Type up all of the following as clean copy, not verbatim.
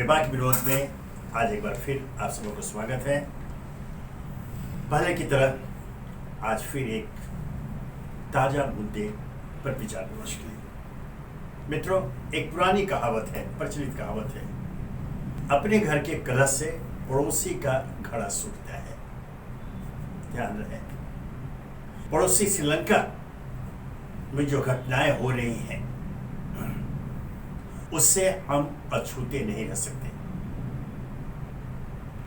निर्वाक विरोध में आज एक बार फिर आप सबों को स्वागत है। पहले की तरह आज फिर एक ताज़ा मुद्दे पर विचार विमर्श के लिए। मित्रों, एक पुरानी कहावत है, प्रचलित कहावत है, अपने घर के कलश से पड़ोसी का घड़ा सूखता है। ध्यान रहे, पड़ोसी श्रीलंका में जो घटनाएं हो रही हैं उससे हम अछूते नहीं रह सकते।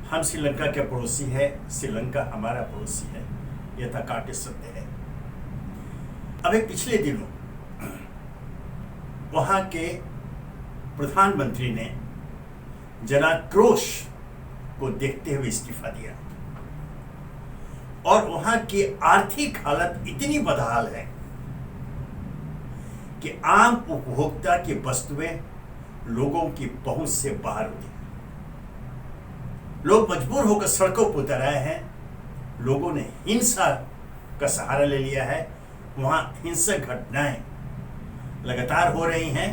हम श्रीलंका के पड़ोसी है, श्रीलंका हमारा पड़ोसी है, यह यथाकाट्य सत्य है। अभी पिछले दिनों वहां के प्रधानमंत्री ने जनाक्रोश को देखते हुए इस्तीफा दिया और वहां की आर्थिक हालत इतनी बदहाल है कि आम उपभोक्ता की वस्तुएं लोगों की पहुंच से बाहर होती हैं। लोग मजबूर होकर सड़कों पर उतर आए हैं। लोगों ने हिंसा का सहारा ले लिया है। वहां हिंसक घटनाएं लगातार हो रही हैं।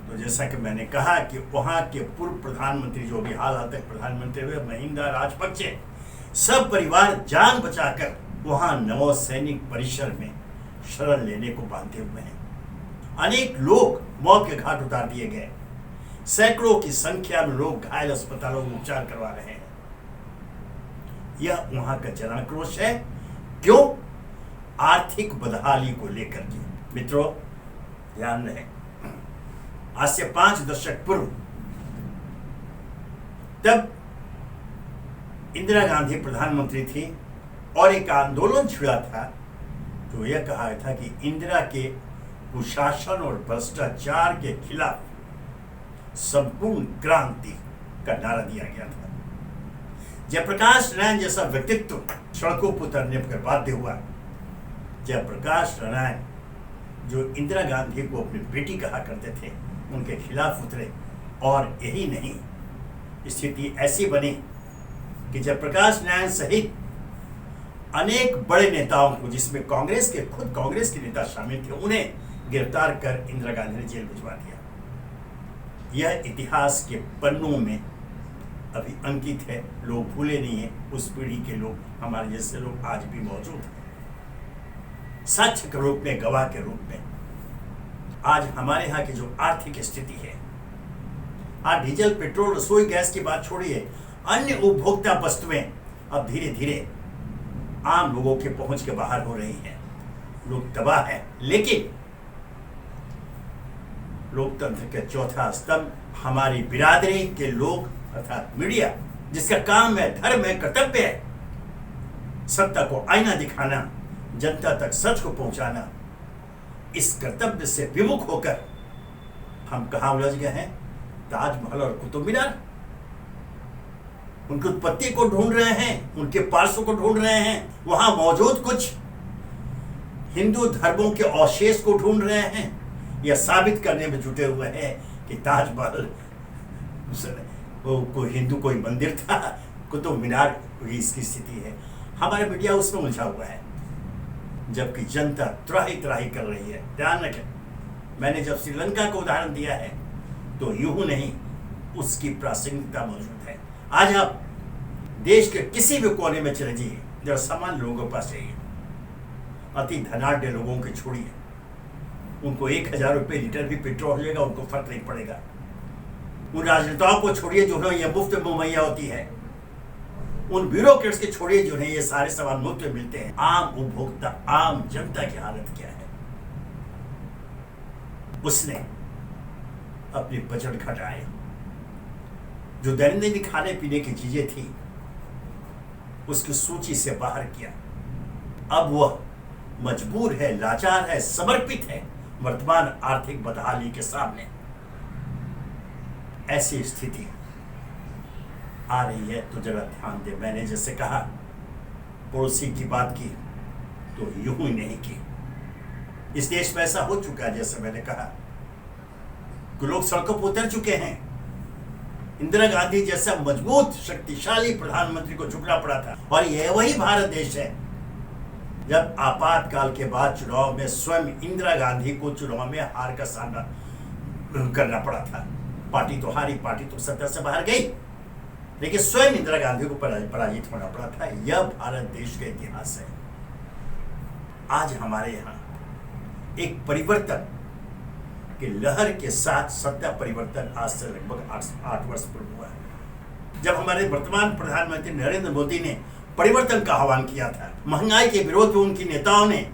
तो जैसा कि मैंने कहा कि वहां के पूर्व प्रधानमंत्री, जो भी हाल तक प्रधानमंत्री हुए, महिंदा राजपक्षे, सब परिवार जान बचाकर वहां नौसैनिक परिसर में शरण लेने को बांधे हुए हैं। अनेक लोग मौत के घाट उतार दिए गए। सैकड़ों की संख्या में लोग घायल अस्पतालों में उपचार करवा रहे हैं। यह वहां का जनाक्रोश है। क्यों? आर्थिक बदहाली को लेकर के। मित्रों, ध्यान रहे, आज से 5 दशक पूर्व तब इंदिरा गांधी प्रधानमंत्री थी और एक आंदोलन छिड़ा था जो यह कहा था कि इंदिरा के कुशासन और भ्रष्टाचार के खिलाफ संपूर्ण क्रांति का नारा दिया गया था। जयप्रकाश नारायण जैसा व्यक्तित्व सड़कों पर उतरने पर बाध्य हुआ। जयप्रकाश नारायण, जो इंदिरा गांधी को अपनी बेटी कहा करते थे, उनके खिलाफ उतरे और यही नहीं, स्थिति ऐसी बनी कि जयप्रकाश नारायण सहित अनेक बड़े नेताओं को, जिसमें कांग्रेस के नेता शामिल थे, उन्हें गिरफ्तार कर इंदिरा गांधी ने जेल भिजवा दिया। यह इतिहास के पन्नों में अभी अंकित है। लोग भूले नहीं हैं। उस पीढ़ी के लोग, हमारे जैसे लोग आज भी मौजूद हैं, साक्ष्य के रूप में, गवाह के रूप में। आज हमारे यहाँ की जो आर्थिक स्थिति है, आज डीजल, पेट्रोल, रसोई गैस की बात छोड़िए, अन्य उपभोक्ता वस्तुएं अब धीरे धीरे आम लोगों के पहुंच के बाहर हो रही हैं। लोग तबाह हैं। लेकिन लोकतंत्र के चौथा स्तंभ हमारी बिरादरी के लोग अर्थात मीडिया, जिसका काम है, धर्म है, कर्तव्य है, सत्ता को आईना दिखाना, जनता तक सच को पहुंचाना, इस कर्तव्य से विमुख होकर हम कहां उलझ गए हैं? ताजमहल और कुतुब मीनार। उनकी उत्पत्ति को ढूंढ रहे हैं, उनके पार्श्व को ढूंढ रहे हैं, वहां मौजूद कुछ हिंदू धर्मों के अवशेष को ढूंढ रहे हैं, यह साबित करने में जुटे हुए हैं कि ताजमहल कोई हिंदू कोई मंदिर था, कुतुब मीनार की इसकी स्थिति है। हमारा मीडिया उसमें उलझा हुआ है, जबकि जनता त्राही त्राही कर रही है। ध्यान रखें, मैंने जब श्रीलंका का उदाहरण दिया है तो यूं नहीं, उसकी प्रासंगिकता मौजूद है। आज आप देश के किसी भी कोने में चले जाइए, जरा सामान्य लोगों के पास जाइए, अति धनाढ़ लोगों के छोड़िए, उनको 1000 रुपये लीटर भी पेट्रोल हो जाएगा, उनको फर्क नहीं पड़ेगा। उन राजनेताओं को छोड़िए जिन्हें यह मुफ्त में मुहैया होती है, उन ब्यूरोक्रेट्स के छोड़िए जिन्हें ये सारे सामान मुफ्त में मिलते हैं। आम उपभोक्ता, आम जनता की हालत क्या है? उसने अपनी बजट घटाए, जो दैनिक खाने पीने की चीजें थी उसकी सूची से बाहर किया। अब वह मजबूर है, लाचार है, समर्पित है वर्तमान आर्थिक बदहाली के सामने। ऐसी स्थिति आ रही है तो जरा ध्यान दे। मैंने जैसे कहा, पड़ोसी की बात की तो यूं ही नहीं की। इस देश में ऐसा हो चुका है, जैसे मैंने कहा, कि लोग सड़कों पर उतर चुके हैं। इंदिरा गांधी जैसा मजबूत शक्तिशाली प्रधानमंत्री को झुकना पड़ा था। और यह वही भारत देश है जब आपातकाल के बाद चुनाव में स्वयं इंदिरा गांधी को चुनाव में हार का सामना करना पड़ा था। पार्टी तो हारी, पार्टी तो सत्ता से बाहर गई, लेकिन स्वयं इंदिरा गांधी को पराजित होना पड़ा था। यह भारत देश का इतिहास है। आज हमारे यहाँ एक परिवर्तन की लहर के साथ सत्ता परिवर्तन आज से लगभग 8 वर्ष पूर्व हुआ है, जब हमारे वर्तमान प्रधानमंत्री नरेंद्र मोदी ने परिवर्तन का आह्वान किया था। महंगाई के विरोध में उनकी नेताओं ने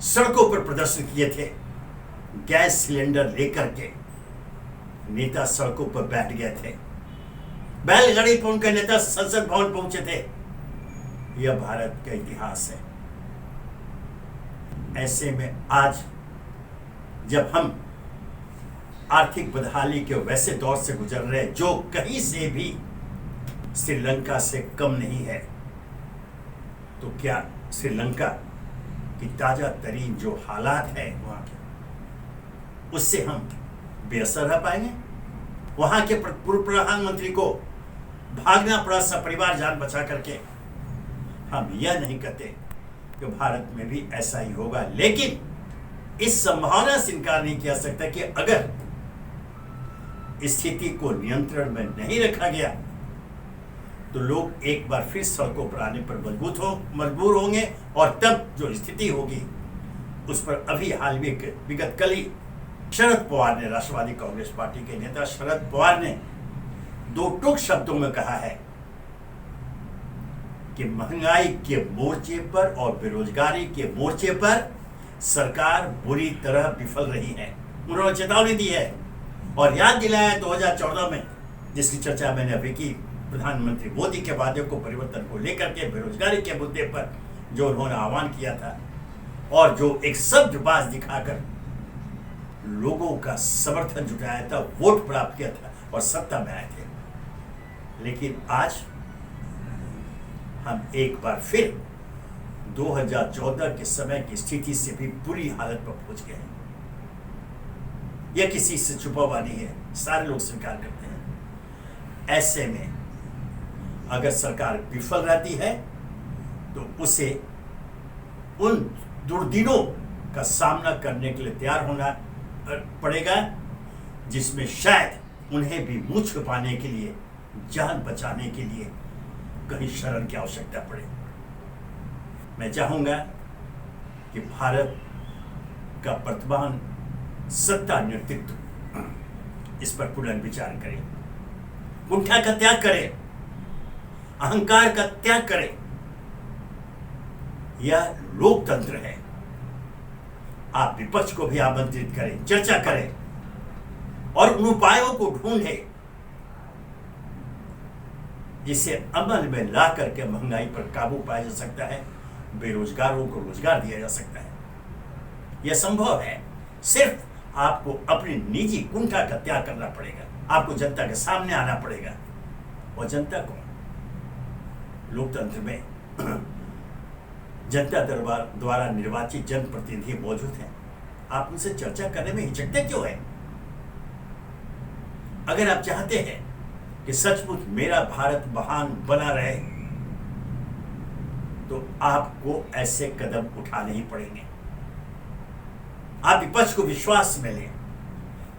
सड़कों पर प्रदर्शन किए थे। गैस सिलेंडर लेकर के नेता सड़कों पर बैठ गए थे। बैलगाड़ी पर उनके नेता संसद भवन पहुंचे थे। यह भारत का इतिहास है। ऐसे में आज जब हम आर्थिक बदहाली के वैसे दौर से गुजर रहे हैं जो कहीं से भी श्रीलंका से कम नहीं है, तो क्या श्रीलंका की ताजा तरीन जो हालात है वहां के, उससे हम बेअसर रह पाएंगे? वहां के पूर्व प्रधानमंत्री को भागना पड़ा सपरिवार जान बचा करके। हम यह नहीं कहते कि भारत में भी ऐसा ही होगा, लेकिन इस संभावना से इनकार नहीं किया सकता कि अगर स्थिति को नियंत्रण में नहीं रखा गया तो लोग एक बार फिर सड़कों पर आने पर मजबूर होंगे, और तब जो स्थिति होगी उस पर अभी हाल में विगत कल ही शरद पवार ने, राष्ट्रवादी कांग्रेस पार्टी के नेता शरद पवार ने 2 टूक शब्दों में कहा है कि महंगाई के मोर्चे पर और बेरोजगारी के मोर्चे पर सरकार बुरी तरह विफल रही है। उन्होंने चेतावनी दी है और याद दिलाया 2014 में, जिसकी चर्चा मैंने अभी की, प्रधानमंत्री मोदी के वादे को, परिवर्तन को लेकर के, बेरोजगारी के मुद्दे पर जो उन्होंने आह्वान किया था और जो एक शब्दबाज दिखाकर लोगों का समर्थन जुटाया था, वोट प्राप्त किया था और सत्ता में आए थे। लेकिन आज हम एक बार फिर 2014 के समय की स्थिति से भी बुरी हालत पर पहुंच गए हैं। यह किसी से छुपा हुआ नहीं है, सारे लोग स्वीकार करते हैं। ऐसे में अगर सरकार विफल रहती है तो उसे उन दुर्दिनों का सामना करने के लिए तैयार होना पड़ेगा, जिसमें शायद उन्हें भी मुंह छुपाने के लिए, जान बचाने के लिए कहीं शरण की आवश्यकता पड़े। मैं चाहूंगा कि भारत का वर्तमान सत्ता नेतृत्व इस पर पुनर्विचार करे, कुंठा का त्याग करे, अहंकार का त्याग करे। यह लोकतंत्र है। आप विपक्ष को भी आमंत्रित करें, चर्चा करें और उन उपायों को ढूंढें जिसे अमल में ला करके महंगाई पर काबू पाया जा सकता है, बेरोजगारों को रोजगार दिया जा सकता है। यह संभव है। सिर्फ आपको अपनी निजी कुंठा का त्याग करना पड़ेगा, आपको जनता के सामने आना पड़ेगा। और जनता को लोकतंत्र में जनता द्वारा निर्वाचित जनप्रतिनिधि मौजूद हैं। आप उनसे चर्चा करने में हिचकते क्यों हैं? अगर आप चाहते हैं कि सचमुच मेरा भारत महान बना रहे तो आपको ऐसे कदम उठाने ही पड़ेंगे। आप विपक्ष को विश्वास में लें।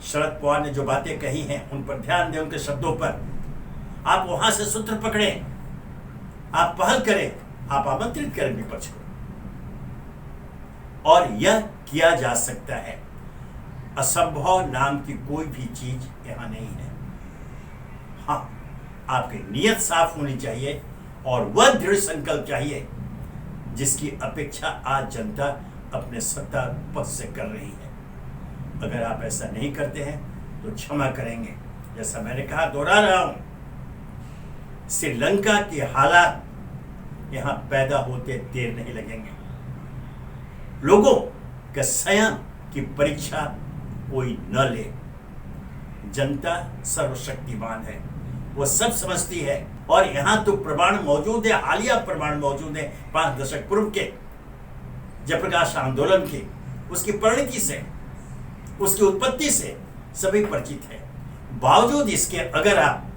शरद पवार ने जो बातें कही हैं उन पर ध्यान दें, उनके शब्दों पर। आप वहां से सूत्र पकड़ें, आप पहल करें, आप आमंत्रित करें विपक्ष को। और यह किया जा सकता है। असंभव नाम की कोई भी चीज यहां नहीं है। हाँ, आपकी नीयत साफ होनी चाहिए और वह दृढ़ संकल्प चाहिए जिसकी अपेक्षा आज जनता अपने सत्ता पद से कर रही है। अगर आप ऐसा नहीं करते हैं तो क्षमा करेंगे। जैसा मैंने कहा, दोहरा रहा हूं, श्रीलंका के हालात यहां पैदा होते देर नहीं लगेंगे। लोगों के संयम की परीक्षा कोई न ले। जनता सर्वशक्तिमान है, वो सब समझती है। और यहां तो प्रमाण मौजूद है, हालिया प्रमाण मौजूद है 5 दशक पूर्व के जयप्रकाश आंदोलन के, उसकी परिणति से, उसकी उत्पत्ति से सभी परिचित है। बावजूद इसके अगर आप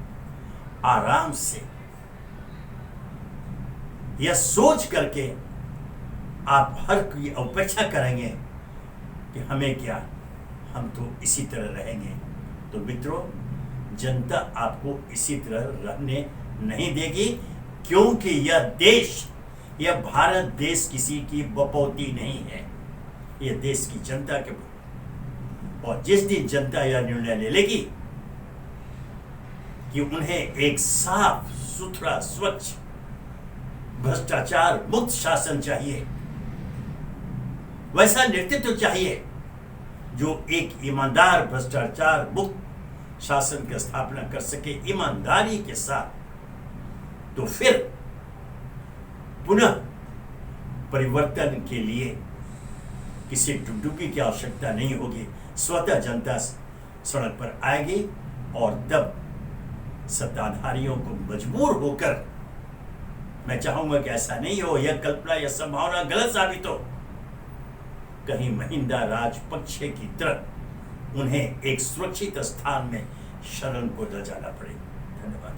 आराम से यह सोच करके आप हर की अपेक्षा करेंगे कि हमें क्या, हम तो इसी तरह रहेंगे, तो मित्रों, जनता आपको इसी तरह रहने नहीं देगी, क्योंकि यह भारत देश किसी की बपौती नहीं है, यह देश की जनता के। और जिस दिन जनता यह निर्णय ले लेगी कि उन्हें एक साफ सुथरा, स्वच्छ, भ्रष्टाचार मुक्त शासन चाहिए, वैसा नेतृत्व चाहिए जो एक ईमानदार, भ्रष्टाचार मुक्त शासन की स्थापना कर सके ईमानदारी के साथ, तो फिर पुनः परिवर्तन के लिए किसी डुगडुगी की आवश्यकता नहीं होगी। स्वतः जनता सड़क पर आएगी और तब सत्ताधारियों को मजबूर होकर, मैं चाहूंगा कि ऐसा नहीं हो, यह कल्पना, यह संभावना गलत साबित हो, कहीं महिंदा राजपक्षे की तरह उन्हें एक सुरक्षित स्थान में शरण को न जाना पड़े। धन्यवाद।